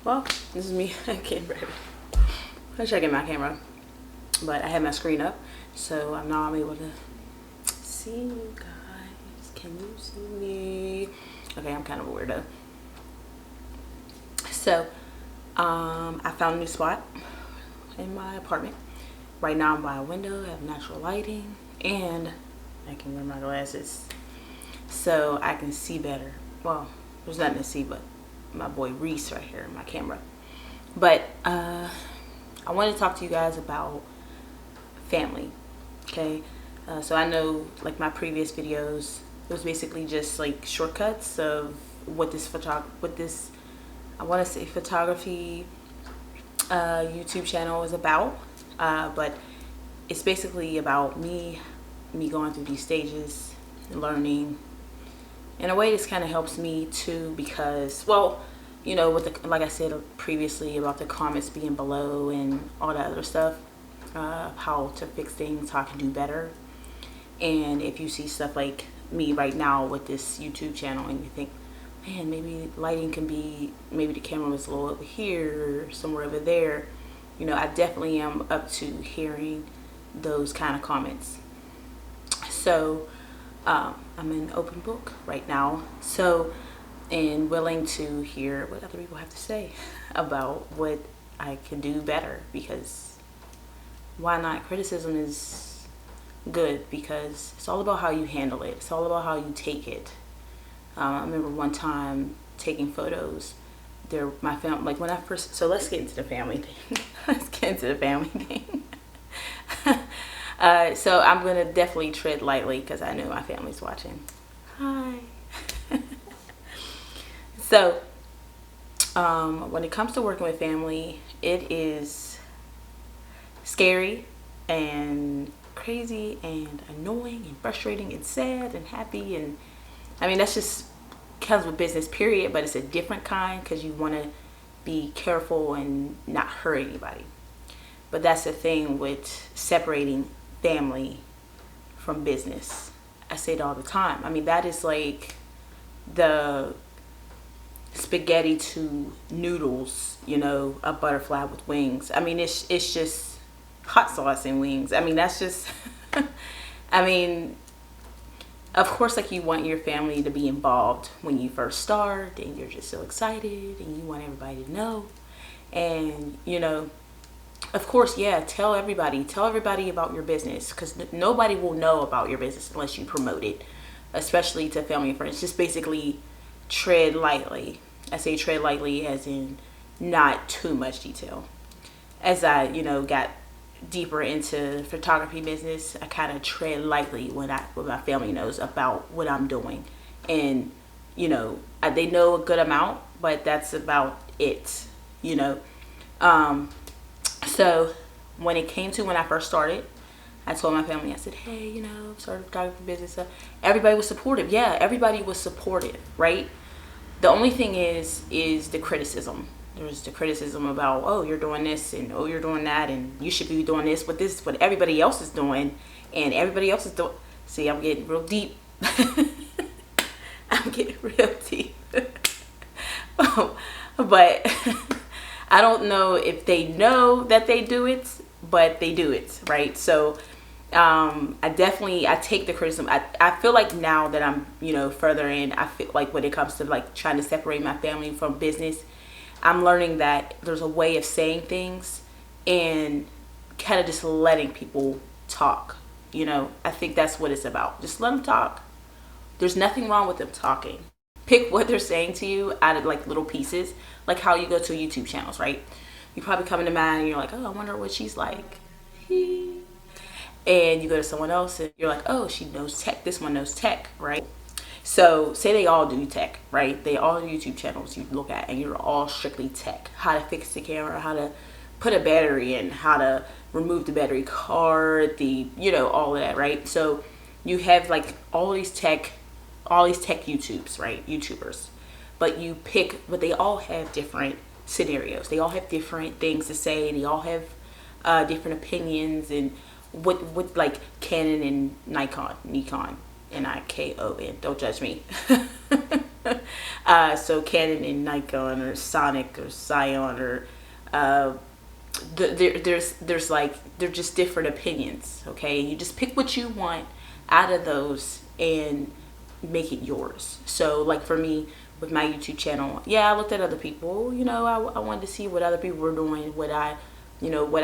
Well, this is me again, ready. I'm checking my camera, but I have my screen up, so now I'm able to see you guys. Can you see me? Okay, I'm kind of a weirdo. So, I found a new spot in my apartment. Right now I'm by a window, I have natural lighting, and I can wear my glasses so I can see better. Well, there's nothing to see but my boy Reese right here in my camera. But I wanted to talk to you guys about family. Okay, so I know, like, my previous videos, it was basically just like shortcuts of what this I want to say photography YouTube channel is about, but it's basically about me going through these stages, learning. In a way, this kind of helps me too, because, well, you know, with the, like I said previously about the comments being below and all that other stuff, how to fix things, how to do better. And if you see stuff like me right now with this YouTube channel and you think, man, maybe lighting can be, maybe the camera was a little over here or somewhere over there, you know, I definitely am up to hearing those kind of comments. So I'm an open book right now, so, and willing to hear what other people have to say about what I can do better, because why not? Criticism is good because it's all about how you handle it. It's all about how you take it. I remember one time taking photos. My family, like when I first, so let's get into the family thing. Let's get into the family thing. So I'm gonna definitely tread lightly because I know my family's watching. Hi. So when it comes to working with family, it is scary and crazy and annoying and frustrating and sad and happy, and I mean that's just comes with business, period, but it's a different kind because you want to be careful and not hurt anybody. But that's the thing with separating family from business. I say it all the time. I mean, that is like the spaghetti to noodles, you know, a butterfly with wings. I mean, it's just hot sauce and wings. I mean, that's just I mean, of course, like, you want your family to be involved when you first start, and you're just so excited and you want everybody to know. And, you know, of course, yeah, tell everybody about your business, because nobody will know about your business unless you promote it, especially to family and friends. Just basically tread lightly. I say tread lightly as in not too much detail. As I, you know, got deeper into photography business, I kind of tread lightly when my family knows about what I'm doing. And, you know, they know a good amount, but that's about it, you know. So when it came to when I first started, I told my family, I said, hey, you know, started photography business. Everybody was supportive. Yeah, everybody was supportive, right? The only thing is the criticism. There's the criticism about, oh, you're doing this, and oh, you're doing that, and you should be doing this, but this is what everybody else is doing, and everybody else is doing. See, I'm getting real deep. I'm getting real deep. But I don't know if they know that they do it, but they do it, right? So I take the criticism. I feel like now that I'm, you know, further in, I feel like when it comes to like trying to separate my family from business, I'm learning that there's a way of saying things and kind of just letting people talk. You know, I think that's what it's about. Just let them talk. There's nothing wrong with them talking. Pick what they're saying to you out of like little pieces, like how you go to YouTube channels, right? You probably come into mine and you're like, oh, I wonder what she's like. And you go to someone else and you're like, oh, she knows tech. This one knows tech, right? So say they all do tech, right? They all do YouTube channels you look at, and you're all strictly tech. How to fix the camera, how to put a battery in, how to remove the battery card, you know, all of that, right? So you have like all these tech YouTubes, right? YouTubers. But they all have different scenarios. They all have different things to say. They all have different opinions, and what like Canon and Nikon. Nikon. Don't judge me. So Canon and Nikon or Sonic or Scion or there's like, they're just different opinions. Okay, you just pick what you want out of those and make it yours. So like for me with my YouTube channel, yeah, I looked at other people, you know, I wanted to see what other people were doing, what I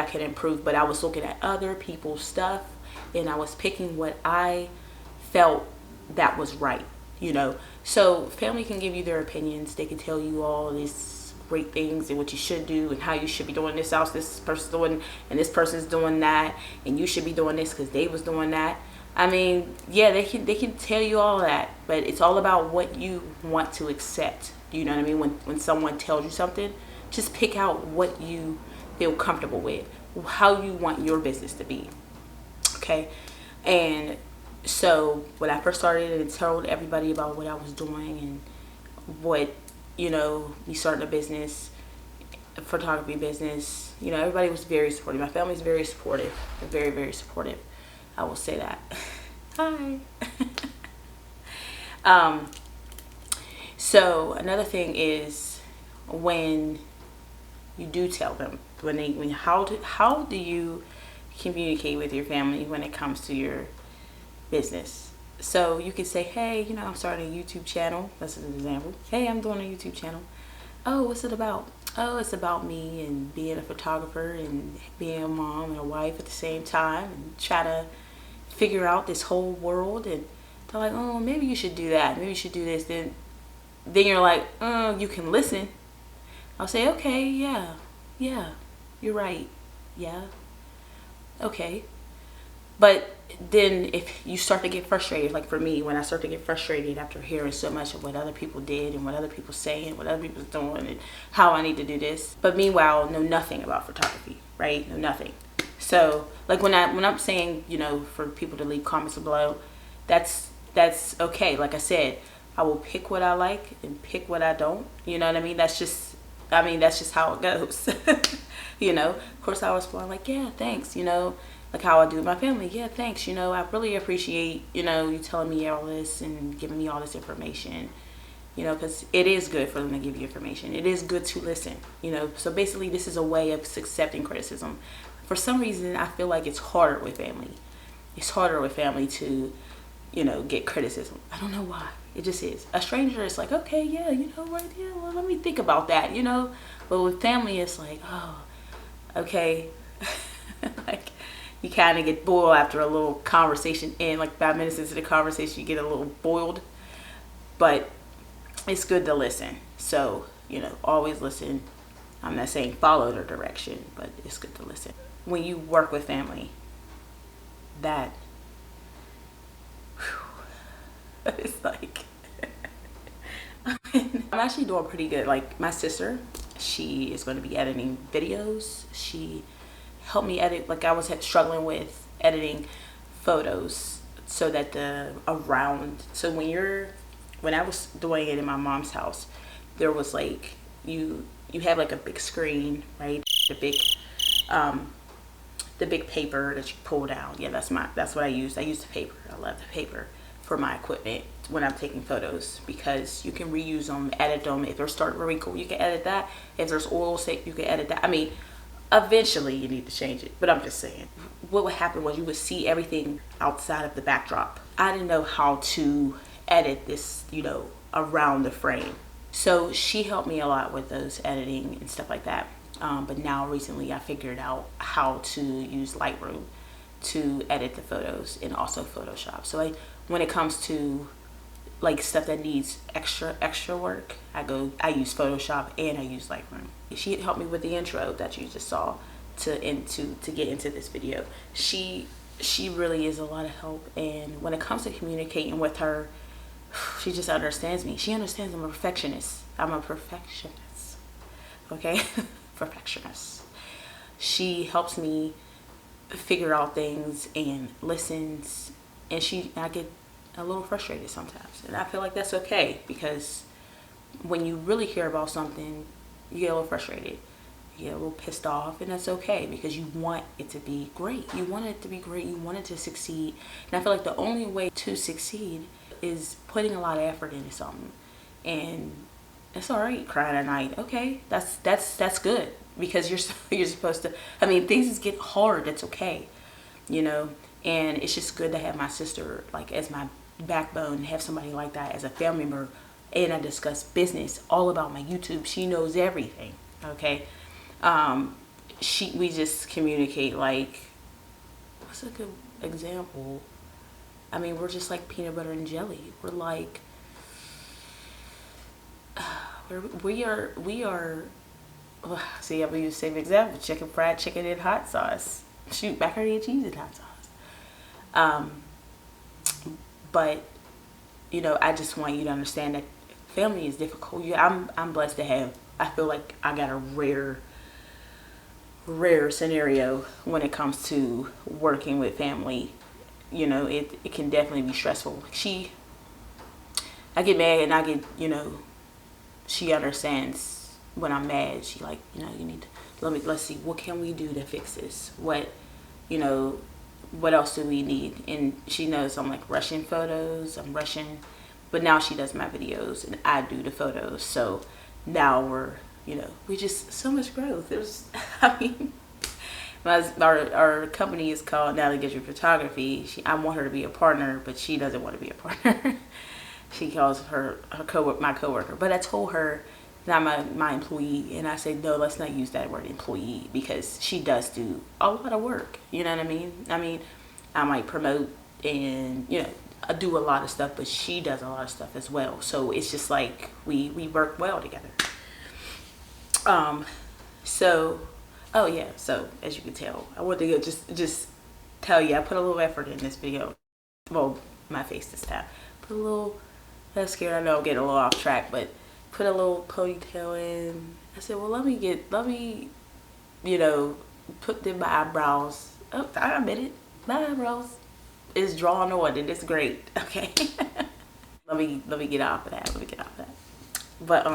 could improve, but I was looking at other people's stuff and I was picking what I felt that was right, you know. So family can give you their opinions. They can tell you all these great things and what you should do and how you should be doing this house, this person's doing, and this person's doing that, and you should be doing this because they was doing that. I mean, yeah, they can tell you all that, but it's all about what you want to accept. You know what I mean? When someone tells you something, just pick out what you feel comfortable with, how you want your business to be. Okay? And so when I first started and told everybody about what I was doing and what, you know, me starting a business, a photography business, you know, everybody was very supportive. My family's very supportive. They're very, very supportive. I will say that. Hi. So another thing is when you do tell them, how do you communicate with your family when it comes to your business? So you can say, hey, you know, I'm starting a YouTube channel. That's an example. Hey, I'm doing a YouTube channel. Oh, what's it about? Oh, it's about me and being a photographer and being a mom and a wife at the same time and try to figure out this whole world. And they're like, oh, maybe you should do that. Maybe you should do this. Then you're like, oh, you can listen. I'll say, okay, yeah, you're right. Yeah, okay. But then if you start to get frustrated, like for me, when I start to get frustrated after hearing so much of what other people did and what other people say and what other people's doing and how I need to do this, but meanwhile know nothing about photography, right? Know nothing. So like when I'm saying, you know, for people to leave comments below, that's okay. Like I said, I will pick what I like and pick what I don't. You know what I mean? That's just how it goes. You know, of course I was feeling like, yeah, thanks, you know, like how I do with my family. Yeah, thanks, you know, I really appreciate, you know, you telling me all this and giving me all this information, you know, because it is good for them to give you information. It is good to listen, you know. So basically this is a way of accepting criticism. For some reason, I feel like it's harder with family. It's harder with family to, you know, get criticism. I don't know why. It just is. A stranger is like, okay, yeah, you know what, yeah, well, let me think about that, you know. But with family, it's like, oh, okay. Like, you kind of get boiled after a little conversation. And like 5 minutes into the conversation, you get a little boiled. But it's good to listen. So, you know, always listen. I'm not saying follow their direction, but it's good to listen. When you work with family, that it's like I'm actually doing pretty good. Like my sister, she is going to be editing videos. She helped me edit, like I was struggling with editing photos so that so when I was doing it in my mom's house, there was like you have like a big screen, right? The big paper that you pull down. Yeah, that's what I used. I used the paper. I love the paper for my equipment when I'm taking photos because you can reuse them, edit them. If they're starting to wrinkle, you can edit that. If there's oil slick, you can edit that. I mean, eventually you need to change it, but I'm just saying. What would happen was you would see everything outside of the backdrop. I didn't know how to edit this, you know, around the frame. So she helped me a lot with those editing and stuff like that. But now recently I figured out how to use Lightroom to edit the photos and also Photoshop. So when it comes to like stuff that needs extra work, I use Photoshop and I use Lightroom. She helped me with the intro that you just saw to get into this video. She really is a lot of help, and when it comes to communicating with her, she just understands me. She understands I'm a perfectionist. Okay. Perfectionist. She helps me figure out things and listens, and I get a little frustrated sometimes, and I feel like that's okay, because when you really care about something, you get a little frustrated, you get a little pissed off, and that's okay, because you want it to be great. You want it to be great. You want it to succeed. And I feel like the only way to succeed is putting a lot of effort into something. and it's all right crying at night. Okay, that's good, because you're supposed to. I mean, things get hard. That's okay, you know. And it's just good to have my sister like as my backbone, have somebody like that as a family member. And I discuss business all about my YouTube. She knows everything. Okay, we just communicate like, what's a good example? I mean, we're just like peanut butter and jelly. We're like, we are. See, I'm gonna use the same example: fried chicken and hot sauce. Shoot, macaroni and cheese and hot sauce. But you know, I just want you to understand that family is difficult. Yeah, I'm blessed to have. I feel like I got a rare scenario when it comes to working with family. You know, it can definitely be stressful. I get mad and I get, you know, she understands when I'm mad. She like, you know, you need to, let's see, what can we do to fix this? What, you know, what else do we need? And she knows I'm like rushing photos. I'm rushing, but now she does my videos and I do the photos. So now we just so much growth. There's, I mean, our company is called Natalie Guidry Photography. I want her to be a partner, but she doesn't want to be a partner. She calls her my coworker. But I told her not my employee, and I said no, let's not use that word employee, because she does do a lot of work. You know what I mean? I mean, I might promote and I do a lot of stuff, but she does a lot of stuff as well. So it's just like we work well together. So, oh yeah. So as you can tell, I want to just tell you I put a little effort in this video. Well, my face this time. Put a little. That's scared. I know I'm getting a little off track, but put a little ponytail in. I said, well, let me, put in my eyebrows. Oh, I admit it. My eyebrows is drawn on and it's great. Okay. let me get off of that. But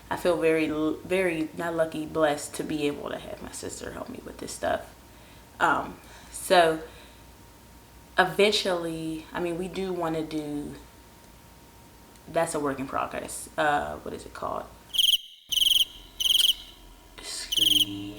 I feel very, very not lucky, blessed to be able to have my sister help me with this stuff. So eventually, I mean, we do want to do, that's a work in progress. What is it called? Screen